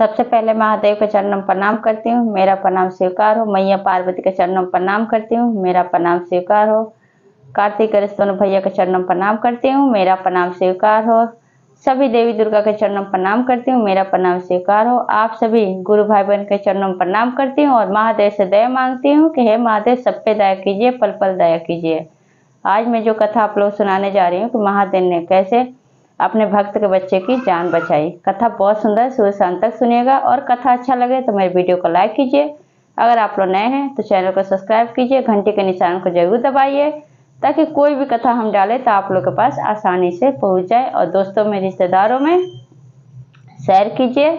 सबसे पहले महादेव के चरणों में प्रणाम करती हूँ, मेरा प्रणाम स्वीकार हो। मैया पार्वती के चरणों में प्रणाम करती हूँ, मेरा प्रणाम स्वीकार हो। कार्तिक गणेश दोनों भैया के चरणों में प्रणाम करती हूँ, मेरा प्रणाम स्वीकार हो। सभी देवी दुर्गा के चरणों में प्रणाम करती हूँ, मेरा प्रणाम स्वीकार हो। आप सभी गुरु भाई बहन के चरणों में प्रणाम करती हूँ और महादेव से दया मांगती हूँ कि हे महादेव सब पे दया कीजिए, पल पल दया कीजिए। आज मैं जो कथा आप लोग सुनाने जा रही हूँ कि महादेव ने कैसे अपने भक्त के बच्चे की जान बचाई। कथा बहुत सुंदर, शुरू से अंत तक सुनिएगा और कथा अच्छा लगे तो मेरे वीडियो को लाइक कीजिए। अगर आप लोग नए हैं तो चैनल को सब्सक्राइब कीजिए, घंटी के निशान को जरूर दबाइए ताकि कोई भी कथा हम डालें तो आप लोग के पास आसानी से पहुंच जाए। और दोस्तों में, रिश्तेदारों में शेयर कीजिए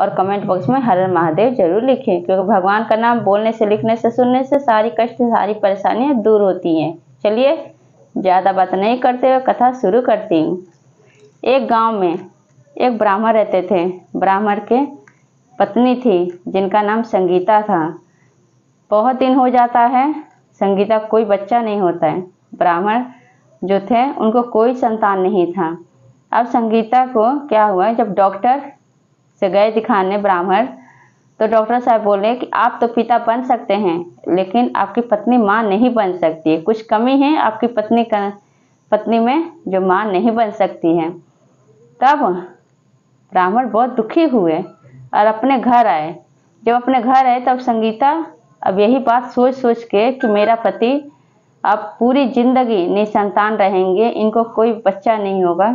और कमेंट बॉक्स में हर हर महादेव जरूर लिखें, क्योंकि भगवान का नाम बोलने से, लिखने से, सुनने से सारी कष्ट, सारी परेशानियां दूर होती हैं। चलिए ज़्यादा बात नहीं करते हुए कथा शुरू करती हूँ। एक गांव में एक ब्राह्मण रहते थे। ब्राह्मण के पत्नी थी जिनका नाम संगीता था। बहुत दिन हो जाता है संगीता कोई बच्चा नहीं होता है। ब्राह्मण जो थे उनको कोई संतान नहीं था। अब संगीता को क्या हुआ, जब डॉक्टर से गए दिखाने ब्राह्मण, तो डॉक्टर साहब बोले कि आप तो पिता बन सकते हैं लेकिन आपकी पत्नी माँ नहीं बन सकती, कुछ कमी है आपकी पत्नी में जो माँ नहीं बन सकती है। तब ब्राह्मण बहुत दुखी हुए और अपने घर आए। जब अपने घर आए तब संगीता अब यही बात सोच सोच के कि मेरा पति अब पूरी जिंदगी निसंतान रहेंगे, इनको कोई बच्चा नहीं होगा,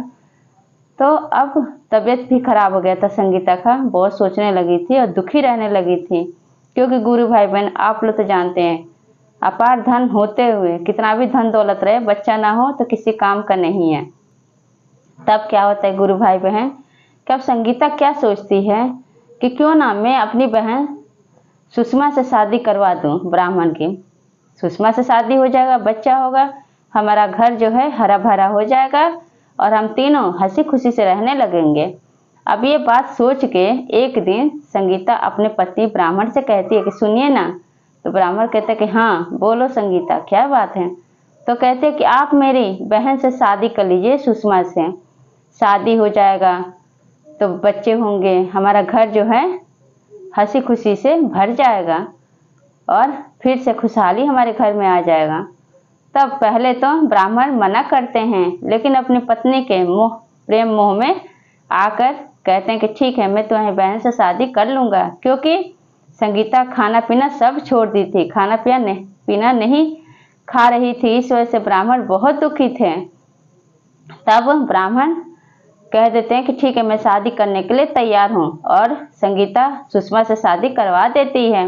तो अब तबीयत भी खराब हो गया था संगीता का। बहुत सोचने लगी थी और दुखी रहने लगी थी, क्योंकि गुरु भाई बहन आप लोग तो जानते हैं, अपार धन होते हुए कितना भी धन दौलत रहे, बच्चा ना हो तो किसी काम का नहीं है। तब क्या होता है गुरु भाई बहन, कब संगीता क्या सोचती है कि क्यों ना मैं अपनी बहन सुषमा से शादी करवा दूं ब्राह्मण की। सुषमा से शादी हो जाएगा, बच्चा होगा, हमारा घर जो है हरा भरा हो जाएगा और हम तीनों हंसी खुशी से रहने लगेंगे। अब ये बात सोच के एक दिन संगीता अपने पति ब्राह्मण से कहती है कि सुनिए ना। तो ब्राह्मण कहते हैं कि हाँ बोलो संगीता क्या बात है। तो कहते हैं कि आप मेरी बहन से शादी कर लीजिए, सुषमा से शादी हो जाएगा तो बच्चे होंगे, हमारा घर जो है हंसी खुशी से भर जाएगा और फिर से खुशहाली हमारे घर में आ जाएगा। तब पहले तो ब्राह्मण मना करते हैं, लेकिन अपनी पत्नी के प्रेम मोह में आकर कहते हैं कि ठीक है मैं तुम्हारी बहन से शादी कर लूँगा, क्योंकि संगीता खाना पीना सब छोड़ दी थी, खाना पीना नहीं खा रही थी, इस वजह से ब्राह्मण बहुत दुखी थे। तब ब्राह्मण कह देते हैं कि ठीक है मैं शादी करने के लिए तैयार हूँ और संगीता सुषमा से शादी करवा देती है।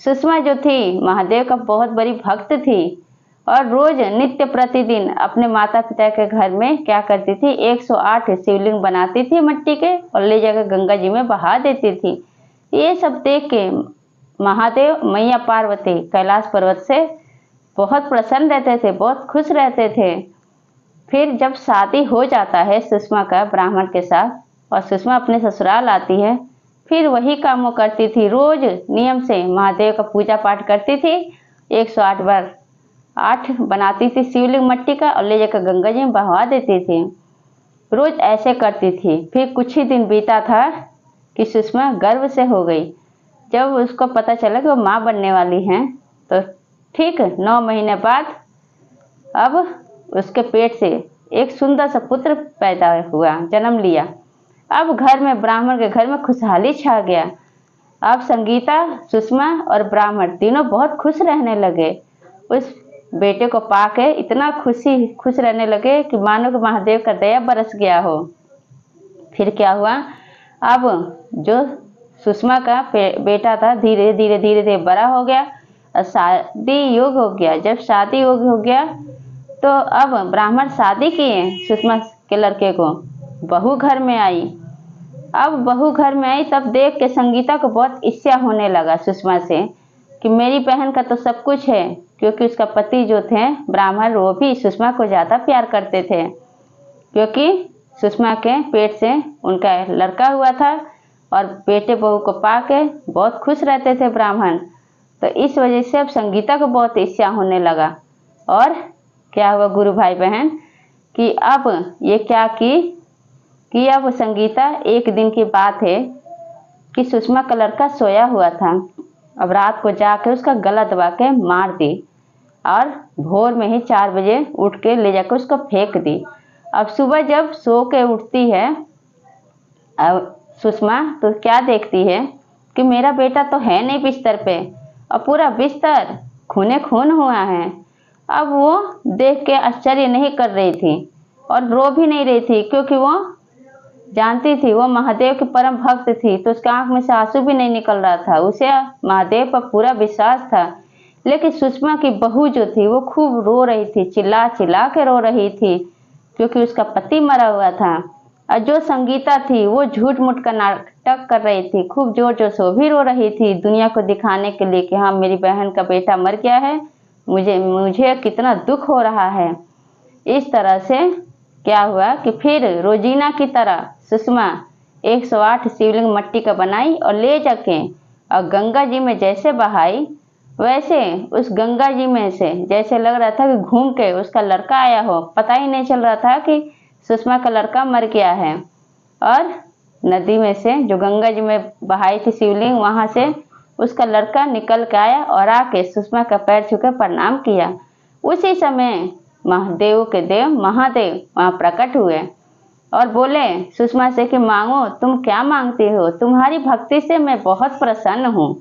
सुषमा जो थी महादेव का बहुत बड़ी भक्त थी और रोज नित्य प्रतिदिन अपने माता पिता के घर में क्या करती थी, 108 शिवलिंग बनाती थी मिट्टी के और ले जाकर गंगा जी में बहा देती थी। ये सब देख के महादेव मैया पार्वती कैलाश पर्वत से बहुत प्रसन्न रहते थे, बहुत खुश रहते थे। फिर जब शादी हो जाता है सुषमा का ब्राह्मण के साथ और सुषमा अपने ससुराल आती है, फिर वही कामों करती थी, रोज नियम से महादेव का पूजा पाठ करती थी, 108 बार 8 बनाती थी शिवलिंग मिट्टी का और ले जाकर गंगा जी में बहा देती थी। रोज ऐसे करती थी। फिर कुछ ही दिन बीता था कि सुषमा गर्भ से हो गई। जब उसको पता चला कि वो माँ बनने वाली हैं, तो ठीक 9 महीने बाद अब उसके पेट से एक सुंदर सा पुत्र पैदा हुआ, जन्म लिया। अब घर में, ब्राह्मण के घर में खुशहाली छा गया। अब संगीता, सुषमा और ब्राह्मण तीनों बहुत खुश रहने लगे। उस बेटे को पाके इतना खुश रहने लगे कि मानो कि महादेव का दया बरस गया हो। फिर क्या हुआ, अब जो सुषमा का बेटा था धीरे धीरे बड़ा हो गया और शादी योग्य हो गया। जब शादी योग्य हो गया तो अब ब्राह्मण शादी किए सुषमा के लड़के को। बहू घर में आई। अब बहू घर में आई तब देख के संगीता को बहुत ईर्ष्या होने लगा सुषमा से कि मेरी बहन का तो सब कुछ है, क्योंकि उसका पति जो थे ब्राह्मण वो भी सुषमा को ज़्यादा प्यार करते थे, क्योंकि सुषमा के पेट से उनका लड़का हुआ था और बेटे बहू को पाके बहुत खुश रहते थे ब्राह्मण। तो इस वजह से अब संगीता को बहुत ईर्ष्या होने लगा। और क्या हुआ गुरु भाई बहन कि अब ये क्या कि अब संगीता, एक दिन की बात है कि सुषमा का लड़का सोया हुआ था। अब रात को जाके उसका गला दबा के मार दी और भोर में ही 4 बजे उठ के ले जाकर उसको फेंक दी। अब सुबह जब सो के उठती है अब सुषमा, तो क्या देखती है कि मेरा बेटा तो है नहीं बिस्तर पे और पूरा बिस्तर खूने खून हुआ है। अब वो देख के आश्चर्य नहीं कर रही थी और रो भी नहीं रही थी, क्योंकि वो जानती थी वो महादेव की परम भक्त थी, तो उसके आंख में से आंसू भी नहीं निकल रहा था। उसे महादेव पर पूरा विश्वास था। लेकिन सुषमा की बहू जो थी वो खूब रो रही थी, चिल्ला चिल्ला के रो रही थी, क्योंकि उसका पति मरा हुआ था। और जो संगीता थी वो झूठ मूठ का नाटक कर रही थी, खूब जोर जोर से वो भी रो रही थी दुनिया को दिखाने के लिए कि हाँ मेरी बहन का बेटा मर गया है, मुझे कितना दुख हो रहा है। इस तरह से क्या हुआ कि फिर रोजीना की तरह सुषमा 108 शिवलिंग मट्टी का बनाई और ले जाके और गंगा जी में जैसे बहाई, वैसे उस गंगा जी में से जैसे लग रहा था कि घूम के उसका लड़का आया हो। पता ही नहीं चल रहा था कि सुषमा का लड़का मर गया है। और नदी में से जो गंगा जी में बहाई थी शिवलिंग, वहां से उसका लड़का निकल के आया और आके सुषमा का पैर छूकर प्रणाम किया। उसी समय महादेव के देव महादेव वहां प्रकट हुए और बोले सुषमा से कि मांगो, तुम क्या मांगती हो, तुम्हारी भक्ति से मैं बहुत प्रसन्न हूँ।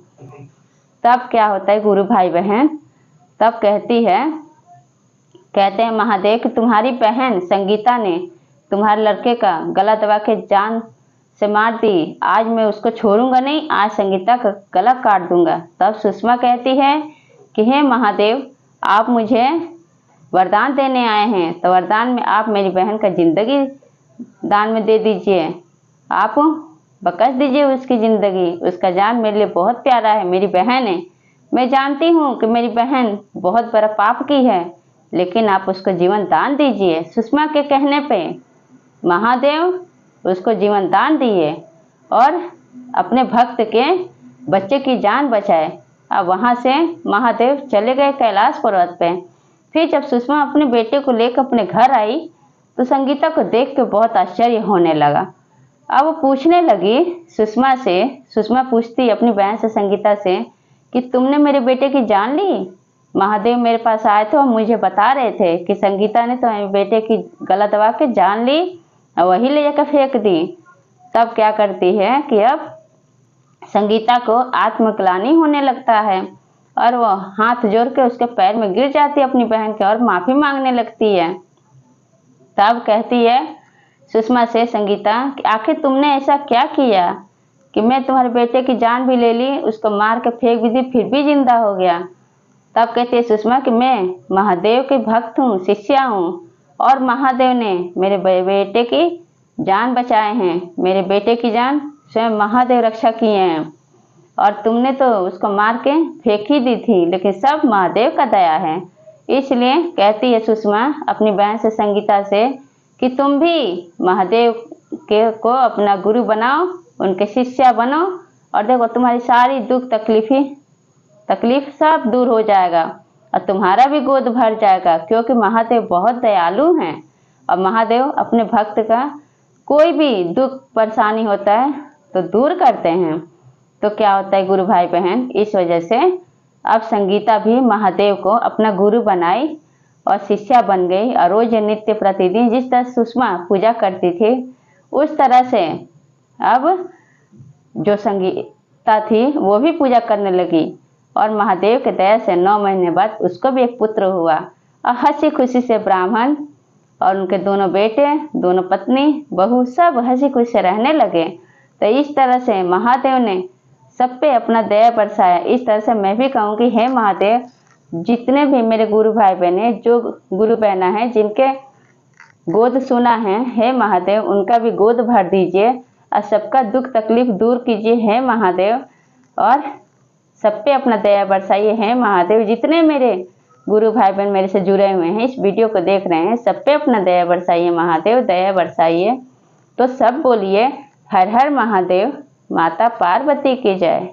तब क्या होता है गुरु भाई बहन, तब कहते हैं महादेव कि तुम्हारी बहन संगीता ने तुम्हारे लड़के का गला दबा के जान से मार दी, आज मैं उसको छोड़ूंगा नहीं, आज संगीता का गला काट दूंगा। तब सुषमा कहती है कि हे महादेव, आप मुझे वरदान देने आए हैं, तो वरदान में आप मेरी बहन का जिंदगी दान में दे दीजिए, आप बख्श दीजिए उसकी ज़िंदगी, उसका जान मेरे लिए बहुत प्यारा है, मेरी बहन है। मैं जानती हूँ कि मेरी बहन बहुत बड़ा पाप की है, लेकिन आप उसको जीवन दान दीजिए। सुषमा के कहने पे महादेव उसको जीवन दान दिए और अपने भक्त के बच्चे की जान बचाए। अब वहाँ से महादेव चले गए कैलाश पर्वत पे। फिर जब सुषमा अपने बेटे को लेकर अपने घर आई तो संगीता को देख के बहुत आश्चर्य होने लगा। अब वो पूछने लगी सुषमा से, सुषमा पूछती अपनी बहन से संगीता से कि तुमने मेरे बेटे की जान ली? महादेव मेरे पास आए थे और मुझे बता रहे थे कि संगीता ने तो मेरे बेटे की गला दबा के जान ली और वही ले जाकर फेंक दी। तब क्या करती है कि अब संगीता को आत्मग्लानि होने लगता है और वो हाथ जोड़ के उसके पैर में गिर जाती है अपनी बहन के और माफ़ी मांगने लगती है। तब कहती है सुषमा से संगीता कि आखिर तुमने ऐसा क्या किया कि मैं तुम्हारे बेटे की जान भी ले ली, उसको मार के फेंक भी दी, फिर भी जिंदा हो गया। तब कहती है सुषमा कि मैं महादेव के भक्त हूँ, शिष्या हूँ, और महादेव ने मेरे बेटे की जान बचाए हैं, मेरे बेटे की जान स्वयं महादेव रक्षा किए हैं, और तुमने तो उसको मार के फेंक ही दी थी, लेकिन सब महादेव का दया है। इसलिए कहती है सुषमा अपनी बहन से संगीता से कि तुम भी महादेव को अपना गुरु बनाओ, उनके शिष्या बनो, और देखो तुम्हारी सारी दुख तकलीफ सब दूर हो जाएगा और तुम्हारा भी गोद भर जाएगा, क्योंकि महादेव बहुत दयालु हैं और महादेव अपने भक्त का कोई भी दुख परेशानी होता है तो दूर करते हैं। तो क्या होता है गुरु भाई बहन, इस वजह से अब संगीता भी महादेव को अपना गुरु बनाई और शिष्या बन गई और रोज नित्य प्रतिदिन जिस तरह सुषमा पूजा करती थी उस तरह से अब जो संगीता थी वो भी पूजा करने लगी और महादेव के दया से 9 महीने बाद उसको भी एक पुत्र हुआ और हंसी खुशी से ब्राह्मण और उनके दोनों बेटे, दोनों पत्नी, बहू सब हंसी खुशी से रहने लगे। तो इस तरह से महादेव ने सब पे अपना दया बरसाया। इस तरह से मैं भी कहूँगी हे महादेव, जितने भी मेरे गुरु भाई बहने, जो गुरु बहना है जिनके गोद सुना है, हे महादेव उनका भी गोद भर दीजिए और सबका दुख तकलीफ दूर कीजिए हे महादेव, और सब पे अपना दया बरसाइए हे महादेव। जितने मेरे गुरु भाई बहन मेरे से जुड़े हुए हैं, इस वीडियो को देख रहे हैं, सब पे अपना दया बरसाइए महादेव, दया बरसाइए। तो सब बोलिए हर हर महादेव, माता पार्वती की जय।